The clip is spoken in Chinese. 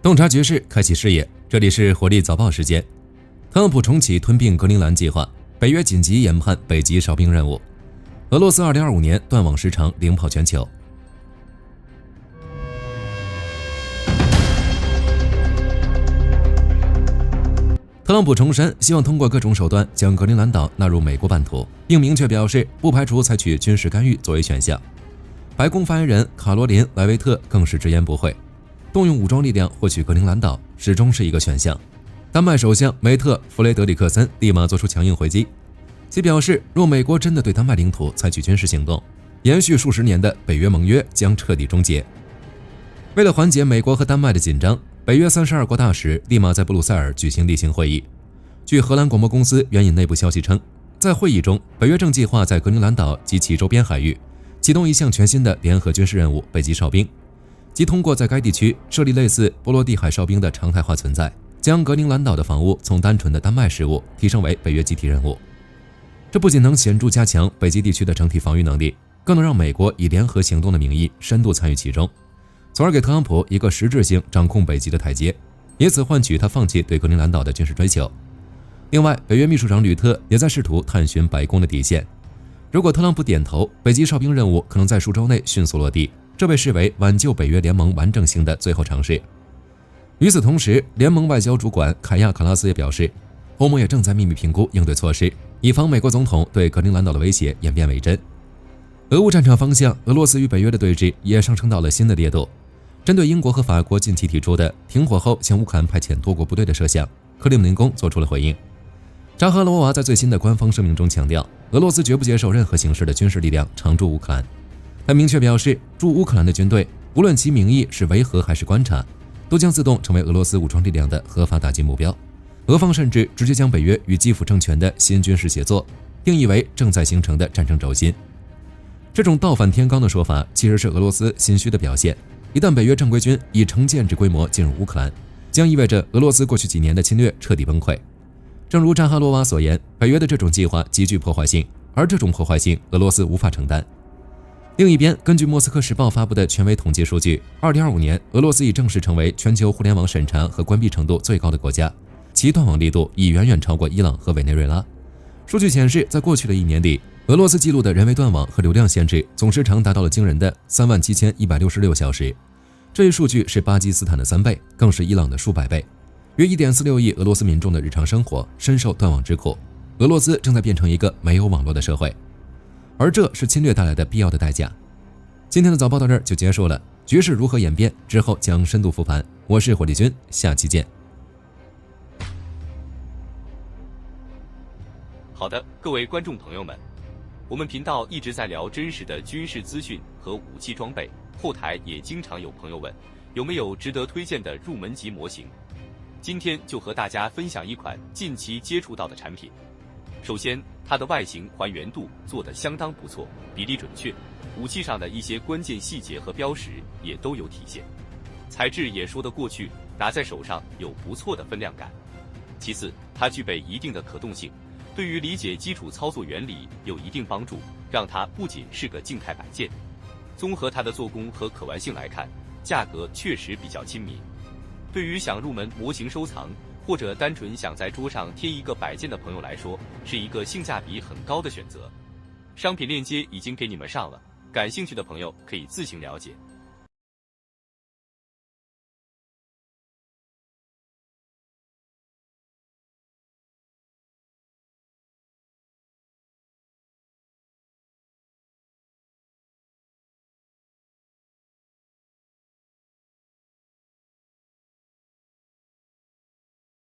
洞察局势，开启视野。这里是火力早报时间。特朗普重启吞并格陵兰计划，北约紧急研判北极哨兵任务。俄罗斯2025年断网时长领跑全球。特朗普重申，希望通过各种手段将格陵兰岛纳入美国版图，并明确表示不排除采取军事干预作为选项。白宫发言人卡罗琳·莱维特更是直言不讳，动用武装力量获取格陵兰岛始终是一个选项。丹麦首相梅特弗雷德里克森立马做出强硬回击，其表示，若美国真的对丹麦领土采取军事行动，延续数十年的北约盟约将彻底终结。为了缓解美国和丹麦的紧张，北约32国大使立马在布鲁塞尔举行例行会议。据荷兰广播公司援引内部消息称，在会议中，北约正计划在格陵兰岛及其周边海域启动一项全新的联合军事任务——北极哨兵，即通过在该地区设立类似波罗的海哨兵的常态化存在，将格陵兰岛的防务从单纯的丹麦事务提升为北约集体任务。这不仅能显著加强北极地区的整体防御能力，更能让美国以联合行动的名义深度参与其中，从而给特朗普一个实质性掌控北极的台阶，以此换取他放弃对格陵兰岛的军事追求。另外，北约秘书长吕特也在试图探寻白宫的底线。如果特朗普点头，北极哨兵任务可能在数周内迅速落地，这被视为挽救北约联盟完整性的最后尝试。与此同时，联盟外交主管凯亚·卡拉斯也表示，欧盟也正在秘密评估应对措施，以防美国总统对格陵兰岛的威胁演变为真。俄乌战场方向，俄罗斯与北约的对峙也上升到了新的烈度。针对英国和法国近期提出的停火后向乌克兰派遣多国部队的设想，克里姆林宫做出了回应。扎哈罗娃在最新的官方声明中强调，俄罗斯绝不接受任何形式的军事力量常驻乌克兰。他明确表示，驻乌克兰的军队，无论其名义是维和还是观察，都将自动成为俄罗斯武装力量的合法打击目标。俄方甚至直接将北约与基辅政权的新军事协作定义为正在形成的战争轴心。这种倒反天罡的说法其实是俄罗斯心虚的表现。一旦北约正规军以成建制规模进入乌克兰，将意味着俄罗斯过去几年的侵略彻底崩溃。正如扎哈罗娃所言，北约的这种计划极具破坏性，而这种破坏性俄罗斯无法承担。另一边，根据莫斯科时报发布的权威统计数据，2025年俄罗斯已正式成为全球互联网审查和关闭程度最高的国家，其断网力度已远远超过伊朗和委内瑞拉。数据显示，在过去的1年里，俄罗斯记录的人为断网和流量限制总时长达到了惊人的37166小时，这一数据是巴基斯坦的3倍，更是伊朗的数百倍。约1.46亿俄罗斯民众的日常生活深受断网之苦，俄罗斯正在变成一个没有网络的社会，而这是侵略带来的必要的代价。今天的早报到这儿就结束了，局势如何演变之后将深度复盘。我是火力军，下期见。好的，各位观众朋友们，我们频道一直在聊真实的军事资讯和武器装备，后台也经常有朋友问，有没有值得推荐的入门级模型？今天就和大家分享一款近期接触到的产品。首先，它的外形还原度做得相当不错，比例准确，武器上的一些关键细节和标识也都有体现，材质也说得过去，拿在手上有不错的分量感。其次，它具备一定的可动性，对于理解基础操作原理有一定帮助，让它不仅是个静态摆件。综合它的做工和可玩性来看，价格确实比较亲民。对于想入门模型收藏，或者单纯想在桌上贴一个摆件的朋友来说，是一个性价比很高的选择。商品链接已经给你们上了，感兴趣的朋友可以自行了解。